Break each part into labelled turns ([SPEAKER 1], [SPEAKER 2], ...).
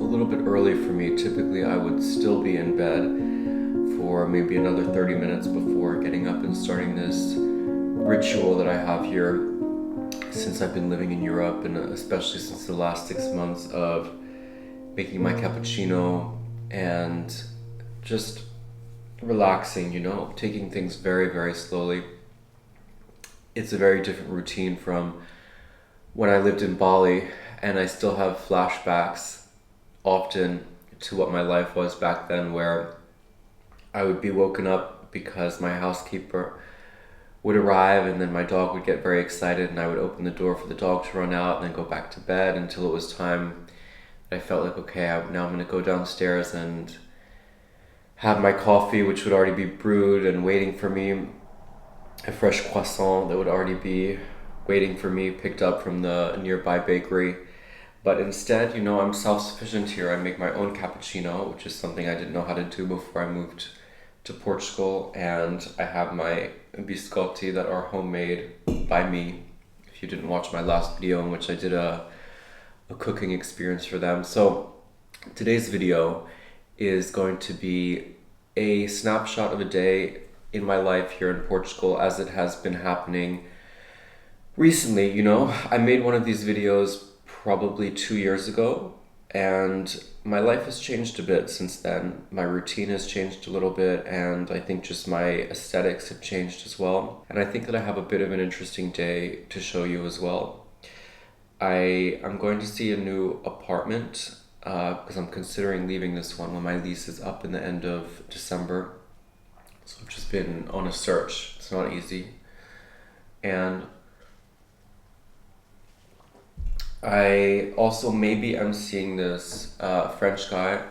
[SPEAKER 1] little bit early for me. Typically I would still be in bed for maybe another 30 minutes before getting up and starting this ritual that I have here since I've been living in Europe, and especially since the last 6 months of making my cappuccino and just relaxing, taking things very, very slowly. It's a very different routine from when I lived in Bali, and I still have flashbacks often to what my life was back then, where I would be woken up because my housekeeper would arrive, and then my dog would get very excited and I would open the door for the dog to run out and then go back to bed until it was time. I felt like, okay, now I'm going to go downstairs and have my coffee, which would already be brewed and waiting for me, a fresh croissant that would already be waiting for me, picked up from the nearby bakery. But instead, I'm self-sufficient here. I make my own cappuccino, which is something I didn't know how to do before I moved to Portugal, and I have my biscotti that are homemade by me. If you didn't watch my last video in which I did a cooking experience for them. So today's video is going to be a snapshot of a day in my life here in Portugal as it has been happening recently. I made one of these videos probably 2 years ago, and my life has changed a bit since then. My routine has changed a little bit, and I think just my aesthetics have changed as well. And I think that I have a bit of an interesting day to show you as well. I am going to see a new apartment because I'm considering leaving this one when my lease is up in the end of December. So I've just been on a search. It's not easy. And I also maybe am seeing this French guy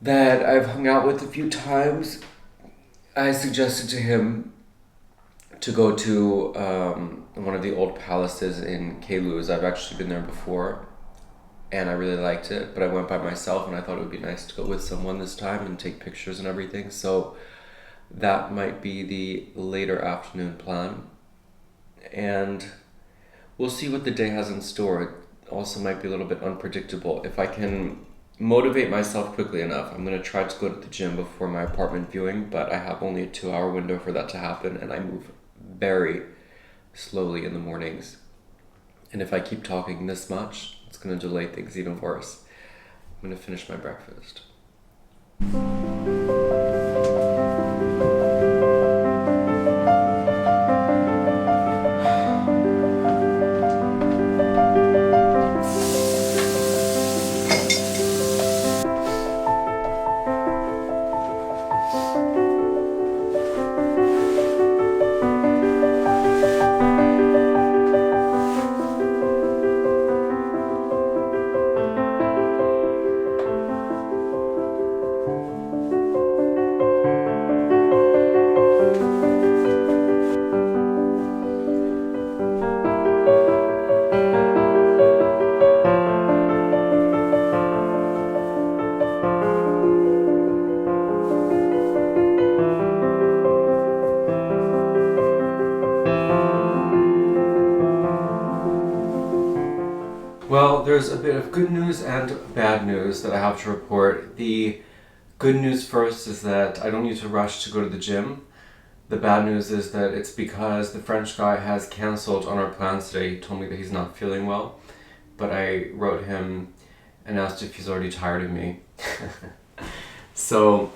[SPEAKER 1] that I've hung out with a few times. I suggested to him to go to one of the old palaces in Luz. I've actually been there before and I really liked it, but I went by myself and I thought it would be nice to go with someone this time and take pictures and everything. So that might be the later afternoon plan. And we'll see what the day has in store. It also might be a little bit unpredictable. If I can motivate myself quickly enough, I'm going to try to go to the gym before my apartment viewing, but I have only a 2-hour window for that to happen, and I move very slowly in the mornings. And if I keep talking this much, it's going to delay things even worse. I'm going to finish my breakfast. Well, there's a bit of good news and bad news that I have to report. The good news first is that I don't need to rush to go to the gym. The bad news is that it's because the French guy has cancelled on our plans today. He told me that he's not feeling well, but I wrote him and asked if he's already tired of me. So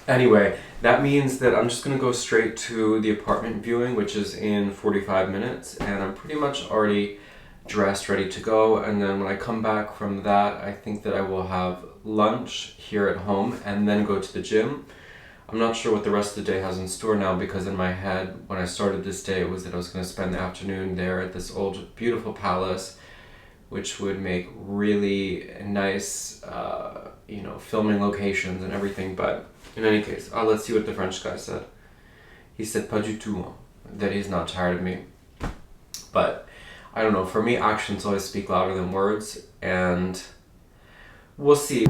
[SPEAKER 1] anyway, that means that I'm just going to go straight to the apartment viewing, which is in 45 minutes, and I'm pretty much already dressed, ready to go. And then when I come back from that, I think that I will have lunch here at home and then go to the gym. I'm not sure what the rest of the day has in store now, because in my head when I started this day it was that I was going to spend the afternoon there at this old beautiful palace, which would make really nice filming locations and everything. But in any case, let's see what the French guy said. He said pas du tout, that he's not tired of me. But I don't know, for me actions always speak louder than words, and we'll see.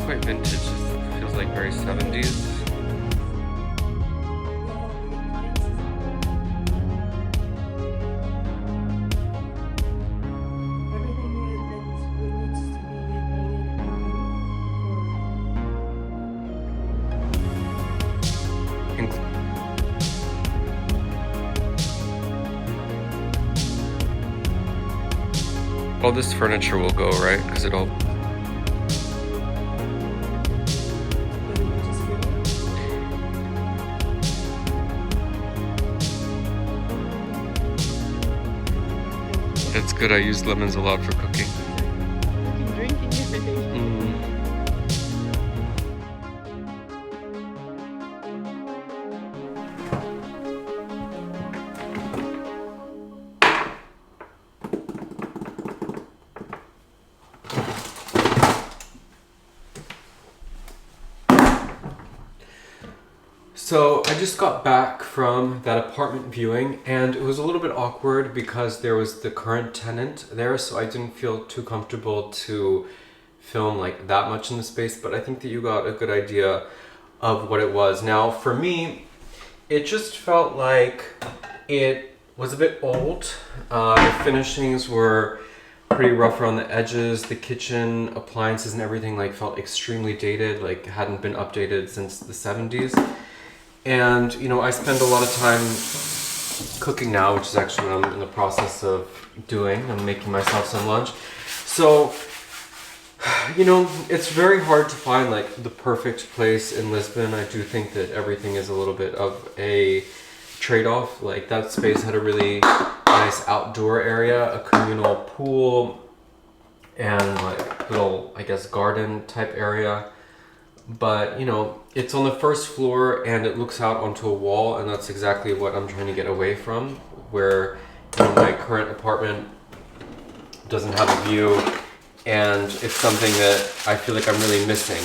[SPEAKER 1] quite vintage. It feels like very 70s. All this furniture will go, right? Because it'll... It's good, I use lemons a lot for cooking.
[SPEAKER 2] Drinking everything.
[SPEAKER 1] So I just got back from that apartment viewing and it was a little bit awkward because there was the current tenant there, so I didn't feel too comfortable to film like that much in the space, but I think that you got a good idea of what it was. Now for me, it just felt like it was a bit old. The finishings were pretty rough around the edges. The kitchen appliances and everything like felt extremely dated, like hadn't been updated since the 70s. And, you know, I spend a lot of time cooking now, which is actually what I'm in the process of doing. I'm making myself some lunch. So, you know, it's very hard to find like the perfect place in Lisbon. I do think that everything is a little bit of a trade-off. Like that space had a really nice outdoor area, a communal pool, and like little, I guess, garden type area. But, you know, it's on the first floor and it looks out onto a wall, and that's exactly what I'm trying to get away from, where, you know, my current apartment doesn't have a view, and it's something that I feel like I'm really missing.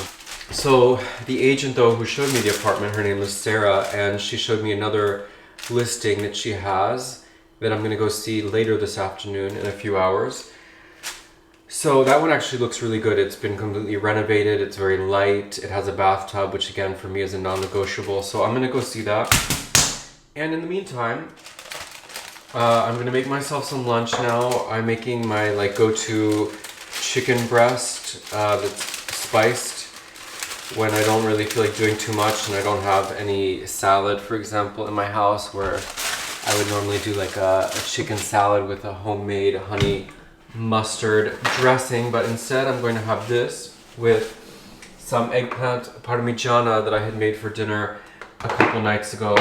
[SPEAKER 1] So the agent though who showed me the apartment, her name was Sarah, and she showed me another listing that she has that I'm gonna go see later this afternoon in a few hours. So that one actually looks really good. It's been completely renovated. It's very light. It has a bathtub, which again for me is a non-negotiable. So I'm gonna go see that. And in the meantime, I'm gonna make myself some lunch now. I'm making my like go-to chicken breast that's spiced when I don't really feel like doing too much and I don't have any salad, for example, in my house, where I would normally do like a chicken salad with a homemade honey mustard dressing, but instead I'm going to have this with some eggplant parmigiana that I had made for dinner a couple nights ago,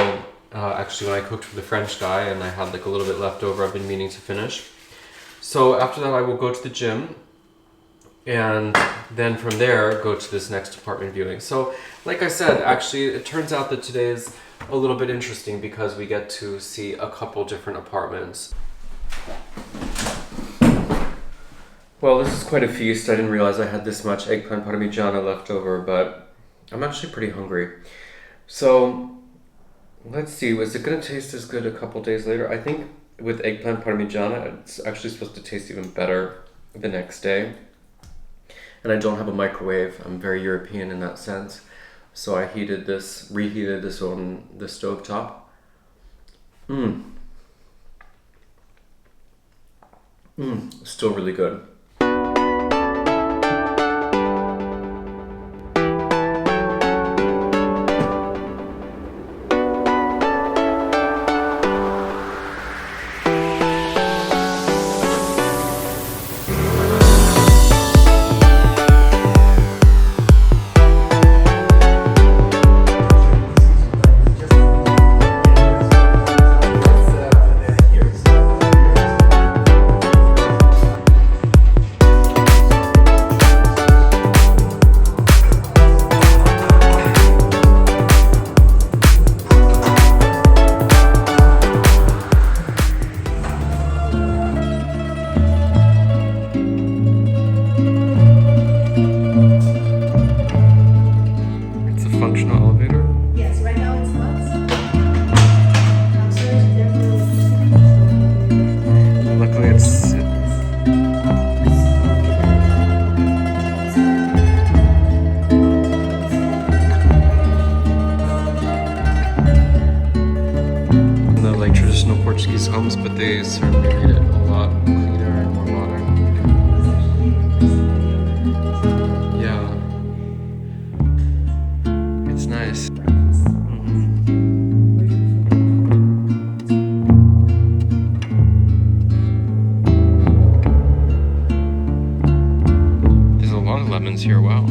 [SPEAKER 1] actually when I cooked for the French guy, and I had like a little bit left over I've been meaning to finish. So after that I will go to the gym, and then from there go to this next apartment viewing. So like I said, actually it turns out that today is a little bit interesting because we get to see a couple different apartments. Well, this is quite a feast. I didn't realize I had this much eggplant parmigiana left over, but I'm actually pretty hungry. So let's see, was it gonna taste as good a couple days later? I think with eggplant parmigiana, it's actually supposed to taste even better the next day. And I don't have a microwave. I'm very European in that sense. So I reheated this on the stove top. Still really good. homes, but they certainly made it a lot cleaner and more modern. Yeah. It's nice. There's a lot of lemons here, wow.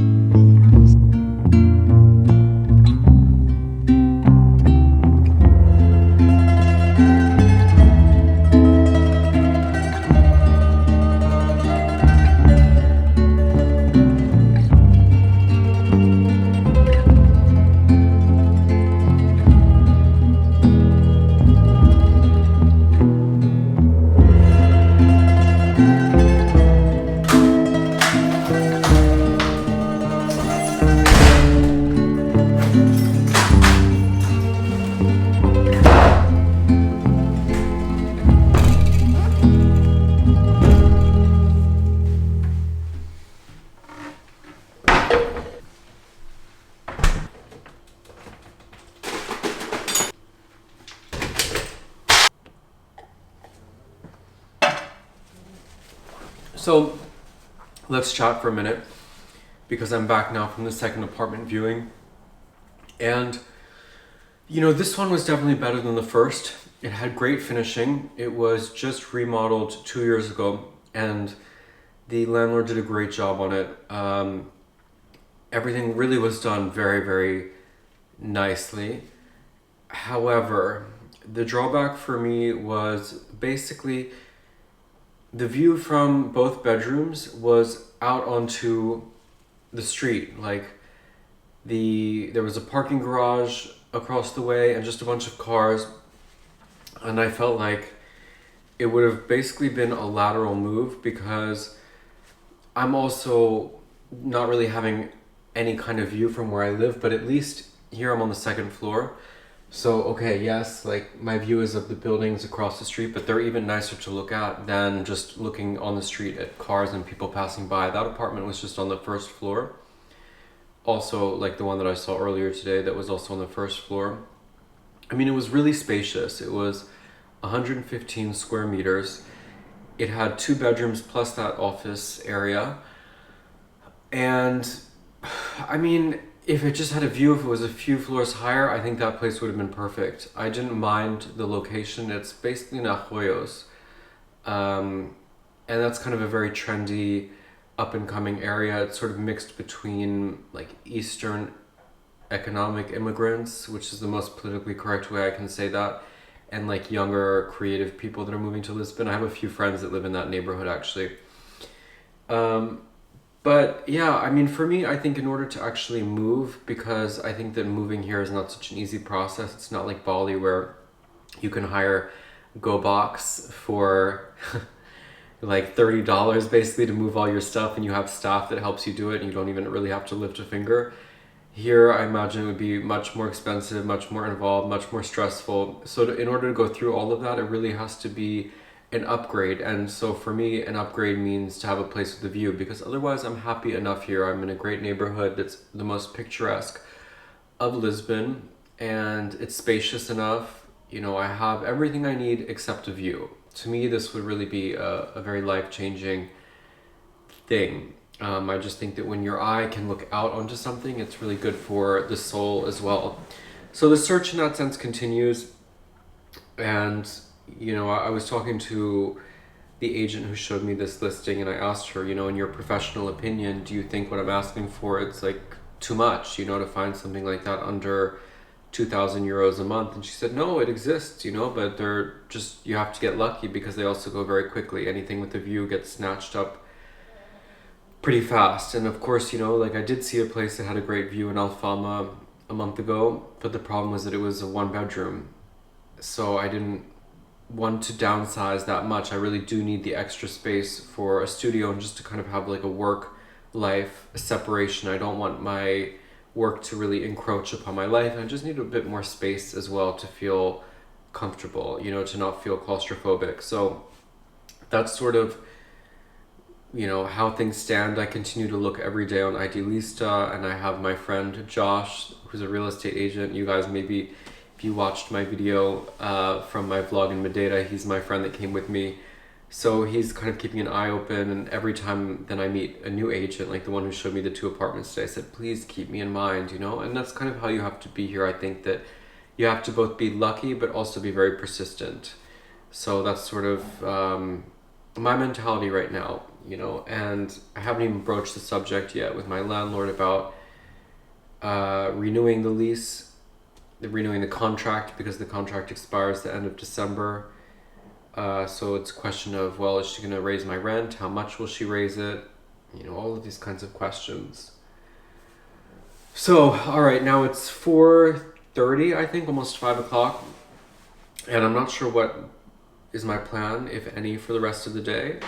[SPEAKER 1] So let's chat for a minute because I'm back now from the second apartment viewing. And this one was definitely better than the first. It had great finishing. It was just remodeled 2 years ago and the landlord did a great job on it. Everything really was done very, very nicely. However, the drawback for me was basically the view from both bedrooms was out onto the street. Like there was a parking garage across the way and just a bunch of cars. And I felt like it would have basically been a lateral move because I'm also not really having any kind of view from where I live, but at least here I'm on the second floor. So, okay, yes, like my view is of the buildings across the street, but they're even nicer to look at than just looking on the street at cars and people passing by. That apartment was just on the first floor. Also, like the one that I saw earlier today that was also on the first floor. I mean, it was really spacious. It was 115 square meters. It had 2 bedrooms plus that office area. And I mean, if it just had a view, if it was a few floors higher, I think that place would have been perfect. I didn't mind the location. It's basically in Arroyos. And that's kind of a very trendy, up-and-coming area. It's sort of mixed between like Eastern economic immigrants, which is the most politically correct way I can say that, and like younger creative people that are moving to Lisbon. I have a few friends that live in that neighborhood actually. But yeah, I mean, for me, I think in order to actually move, because I think that moving here is not such an easy process. It's not like Bali where you can hire GoBox for like $30 basically to move all your stuff and you have staff that helps you do it and you don't even really have to lift a finger. Here, I imagine it would be much more expensive, much more involved, much more stressful. So in order to go through all of that, it really has to be an upgrade. And so for me, an upgrade means to have a place with a view, because otherwise I'm happy enough here. I'm in a great neighborhood that's the most picturesque of Lisbon and it's spacious enough. I have everything I need except a view. To me, this would really be a very life-changing thing. I just think that when your eye can look out onto something, it's really good for the soul as well. So the search in that sense continues. And I was talking to the agent who showed me this listing and I asked her, in your professional opinion, do you think what I'm asking for, it's like too much, to find something like that under 2,000 euros a month? And she said, no, it exists, but they're just, you have to get lucky because they also go very quickly. Anything with a view gets snatched up pretty fast. And of course, like I did see a place that had a great view in Alfama a month ago, but the problem was that it was a 1-bedroom. So I didn't want to downsize that much. I really do need the extra space for a studio and just to kind of have like a work life separation. I don't want my work to really encroach upon my life. I just need a bit more space as well to feel comfortable, to not feel claustrophobic. So that's sort of how things stand. I continue to look every day on Idealista, and I have my friend Josh, who's a real estate agent. You guys maybe, if you watched my video from my vlog in Madeira, he's my friend that came with me. So he's kind of keeping an eye open, and every time then I meet a new agent, like the one who showed me the 2 apartments today, I said, please keep me in mind, you know? And that's kind of how you have to be here. I think that you have to both be lucky, but also be very persistent. So that's sort of my mentality right now, you know? And I haven't even broached the subject yet with my landlord about renewing the lease, renewing the contract, because the contract expires the end of December. So it's a question of, well, is she going to raise my rent? How much will she raise it? You know, all of these kinds of questions. So, all right, now it's 4:30, I think, almost 5 o'clock. And I'm not sure what is my plan, if any, for the rest of the day.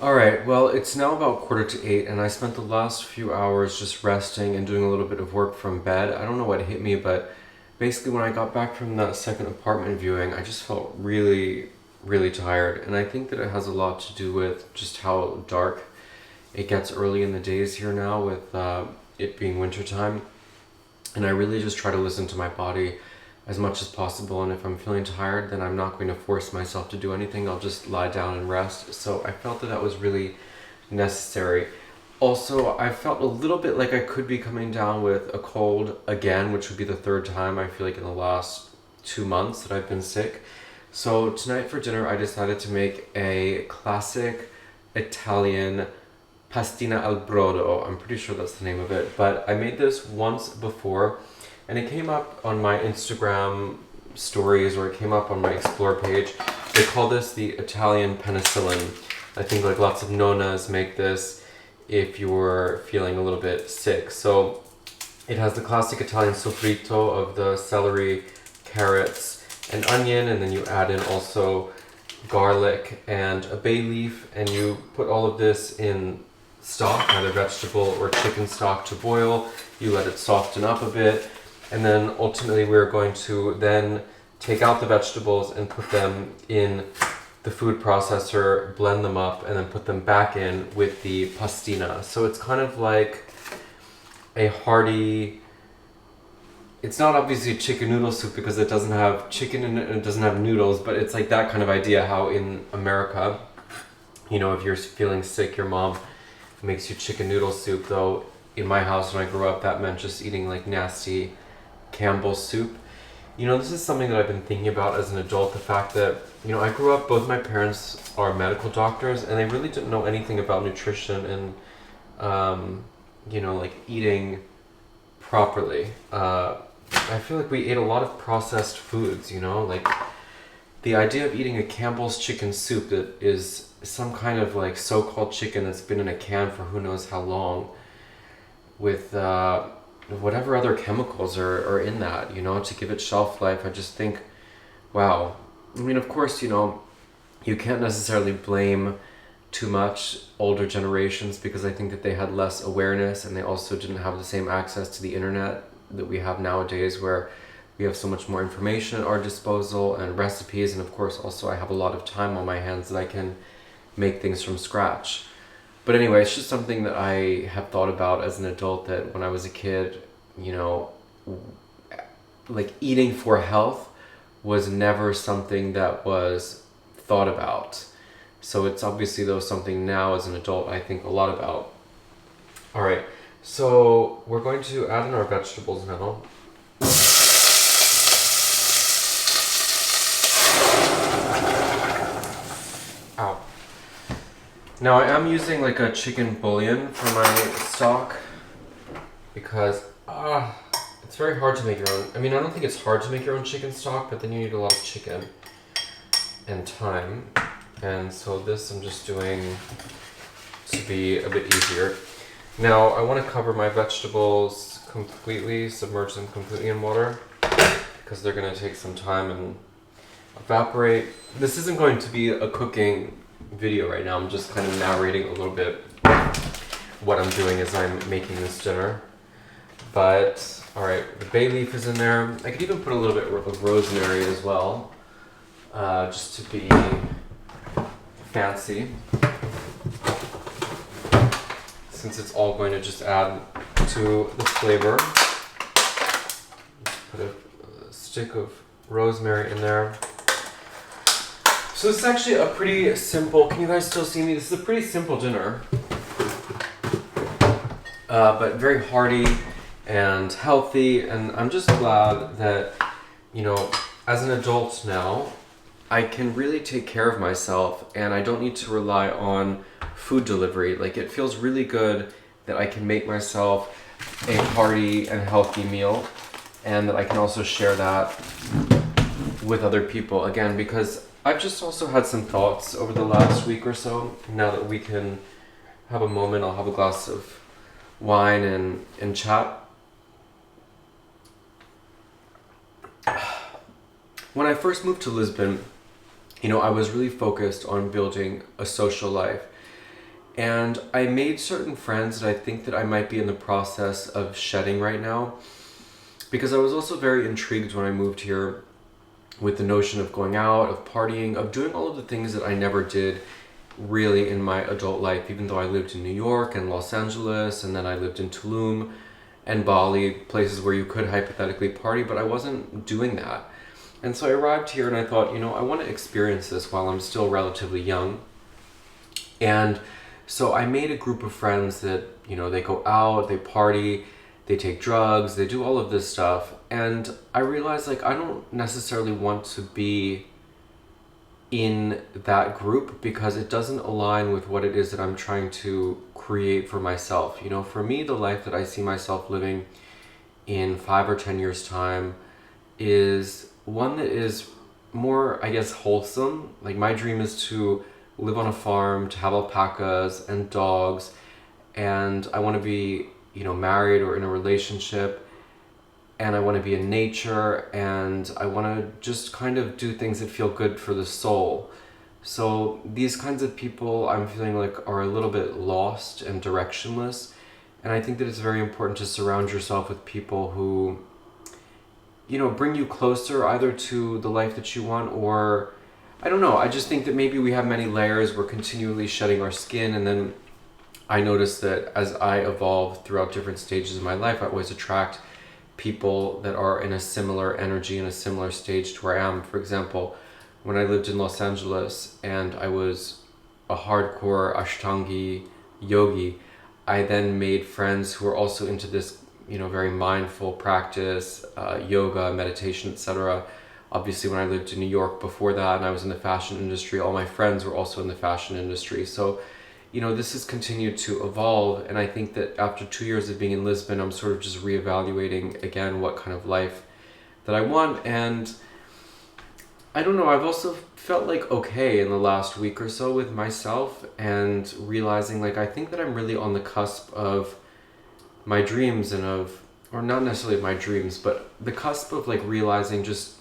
[SPEAKER 1] Alright, well, it's now about 7:45, and I spent the last few hours just resting and doing a little bit of work from bed. I don't know what hit me, but basically when I got back from that second apartment viewing, I just felt really, really tired. And I think that it has a lot to do with just how dark it gets early in the days here now, with it being wintertime. And I really just try to listen to my body as much as possible, and if I'm feeling tired, then I'm not going to force myself to do anything. I'll just lie down and rest. So I felt that that was really necessary. Also, I felt a little bit like I could be coming down with a cold again, which would be the 3rd time I feel like in the last 2 months that I've been sick. So tonight for dinner, I decided to make a classic Italian pastina al brodo. I'm pretty sure that's the name of it, but I made this once before, and it came up on my Instagram stories, or it came up on my explore page. They call this the Italian penicillin. I think like lots of nonas make this if you're feeling a little bit sick. So it has the classic Italian sofrito of the celery, carrots, and onion, and then you add in also garlic and a bay leaf, and you put all of this in stock, either vegetable or chicken stock, to boil. You let it soften up a bit, and then ultimately we're going to then take out the vegetables and put them in the food processor, blend them up, and then put them back in with the pastina. So it's kind of like a hearty, it's not obviously a chicken noodle soup because it doesn't have chicken in it and it doesn't have noodles, but it's like that kind of idea, how in America, you know, if you're feeling sick, your mom makes you chicken noodle soup. Though in my house when I grew up, that meant just eating like nasty Campbell's soup. You know, this is something that I've been thinking about as an adult, the fact that, you know, I grew up, both my parents are medical doctors, and they really didn't know anything about nutrition and, you know, like eating properly. I feel like we ate a lot of processed foods, you know, like the idea of eating a Campbell's chicken soup that is some kind of like so-called chicken that's been in a can for who knows how long, with whatever other chemicals are in that, you know, to give it shelf life. I just think, wow. I mean, of course, you know, you can't necessarily blame too much older generations, because I think that they had less awareness, and they also didn't have the same access to the internet that we have nowadays, where we have so much more information at our disposal and recipes. And of course, also I have a lot of time on my hands that I can make things from scratch. But anyway, it's just something that I have thought about as an adult, that when I was a kid, you know, like eating for health was never something that was thought about. So it's obviously, though, something now as an adult I think a lot about. All right, so we're going to add in our vegetables now. Ow. Now I am using like a chicken bouillon for my stock, because it's very hard to make your own. I mean, I don't think it's hard to make your own chicken stock, but then you need a lot of chicken and time. And so this I'm just doing to be a bit easier. Now I want to cover my vegetables completely, submerge them completely in water, because they're going to take some time and evaporate. This isn't going to be a cooking video right now. I'm just kind of narrating a little bit what I'm doing as I'm making this dinner. But, alright, the bay leaf is in there. I could even put a little bit of rosemary as well, just to be fancy, since it's all going to just add to the flavor. Put a stick of rosemary in there. So this is actually a pretty simple, can you guys still see me? This is a pretty simple dinner, but very hearty and healthy, and I'm just glad that, you know, as an adult now, I can really take care of myself and I don't need to rely on food delivery. Like, it feels really good that I can make myself a hearty and healthy meal, and that I can also share that with other people. Again, because I've just also had some thoughts over the last week or so. Now that we can have a moment, I'll have a glass of wine and chat. When I first moved to Lisbon, you know, I was really focused on building a social life. And I made certain friends that I think that I might be in the process of shedding right now. Because I was also very intrigued when I moved here with the notion of going out, of partying, of doing all of the things that I never did really in my adult life, even though I lived in New York and Los Angeles, and then I lived in Tulum and Bali, places where you could hypothetically party, but I wasn't doing that. And so I arrived here and I thought, you know, I want to experience this while I'm still relatively young. And so I made a group of friends that, you know, they go out, they party, they take drugs, they do all of this stuff. And I realized, like, I don't necessarily want to be in that group because it doesn't align with what it is that I'm trying to create for myself. You know, for me, the life that I see myself living in 5 or 10 years' time is one that is more, I guess, wholesome. Like, my dream is to live on a farm, to have alpacas and dogs, and I want to be, you know, married or in a relationship, and I want to be in nature, and I want to just kind of do things that feel good for the soul. So these kinds of people, I'm feeling like, are a little bit lost and directionless, and I think that it's very important to surround yourself with people who, you know, bring you closer either to the life that you want, or I don't know, I just think that maybe we have many layers, we're continually shedding our skin, and then I noticed that as I evolve throughout different stages of my life, I always attract people that are in a similar energy, in a similar stage to where I am. For example, when I lived in Los Angeles and I was a hardcore Ashtangi yogi, I then made friends who were also into this, you know, very mindful practice, yoga, meditation, etc. Obviously, when I lived in New York before that and I was in the fashion industry, all my friends were also in the fashion industry. So, you know, this has continued to evolve, and I think that after 2 years of being in Lisbon, I'm sort of just reevaluating again what kind of life that I want. And I don't know, I've also felt like okay in the last week or so with myself, and realizing, like, I think that I'm really on the cusp of my dreams, and of, or not necessarily my dreams, but the cusp of, like, realizing just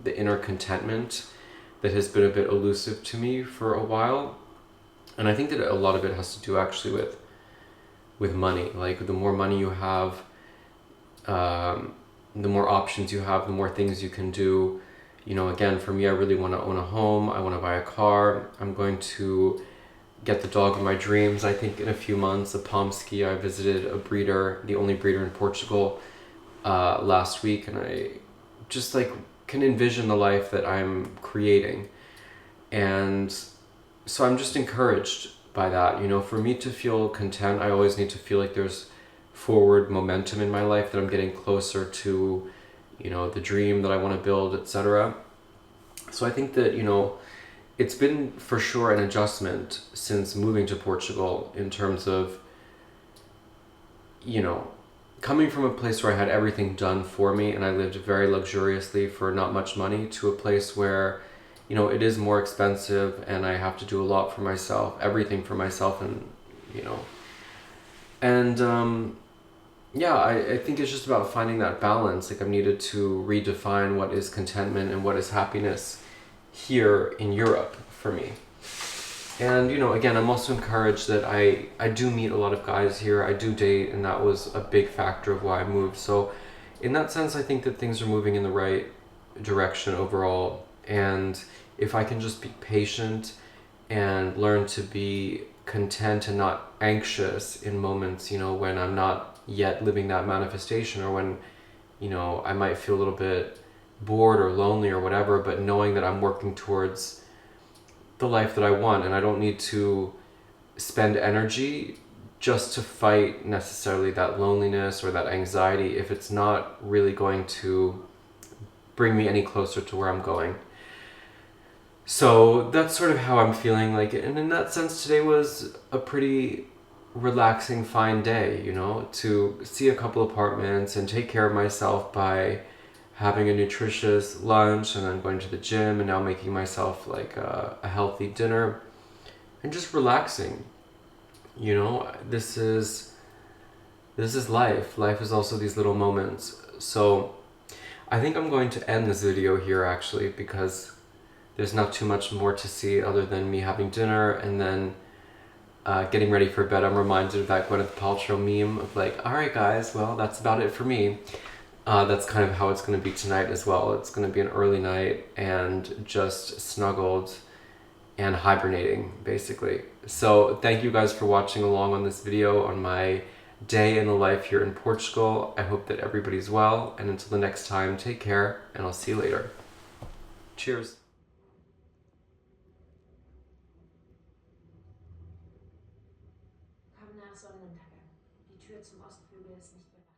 [SPEAKER 1] the inner contentment that has been a bit elusive to me for a while. And I think that a lot of it has to do actually with money. Like, the more money you have, the more options you have, the more things you can do. You know, again, for me, I really want to own a home. I want to buy a car. I'm going to get the dog of my dreams. I think in a few months, a Pomsky. I visited a breeder, the only breeder in Portugal, last week, and I just, like, can envision the life that I'm creating. And so I'm just encouraged by that. You know, for me to feel content, I always need to feel like there's forward momentum in my life, that I'm getting closer to, you know, the dream that I want to build, etc. So I think that, you know, it's been for sure an adjustment since moving to Portugal, in terms of, you know, coming from a place where I had everything done for me and I lived very luxuriously for not much money, to a place where, you know, it is more expensive and I have to do a lot for myself, everything for myself, and, you know, and yeah, I think it's just about finding that balance. Like, I've needed to redefine what is contentment and what is happiness here in Europe for me. And you know, again, I'm also encouraged that I do meet a lot of guys here. I do date, and that was a big factor of why I moved. So in that sense, I think that things are moving in the right direction overall. And if I can just be patient and learn to be content and not anxious in moments, you know, when I'm not yet living that manifestation, or when, you know, I might feel a little bit bored or lonely or whatever, but knowing that I'm working towards the life that I want, and I don't need to spend energy just to fight necessarily that loneliness or that anxiety if it's not really going to bring me any closer to where I'm going. So that's sort of how I'm feeling like, and in that sense, today was a pretty relaxing, fine day, you know, to see a couple apartments and take care of myself by having a nutritious lunch, and then going to the gym, and now making myself like a healthy dinner and just relaxing. You know, this is life. Life is also these little moments. So I think I'm going to end this video here actually, because there's not too much more to see other than me having dinner and then getting ready for bed. I'm reminded of that Gwyneth Paltrow meme of like, all right guys, well, that's about it for me. That's kind of how it's going to be tonight as well. It's going to be an early night and just snuggled and hibernating basically. So thank you guys for watching along on this video on my day in the life here in Portugal. I hope that everybody's well, and until the next time, take care, and I'll see you later. Cheers.
[SPEAKER 3] Komm nach Sonnenuntergang. Die Tür zum Ostflügel ist nicht bereit.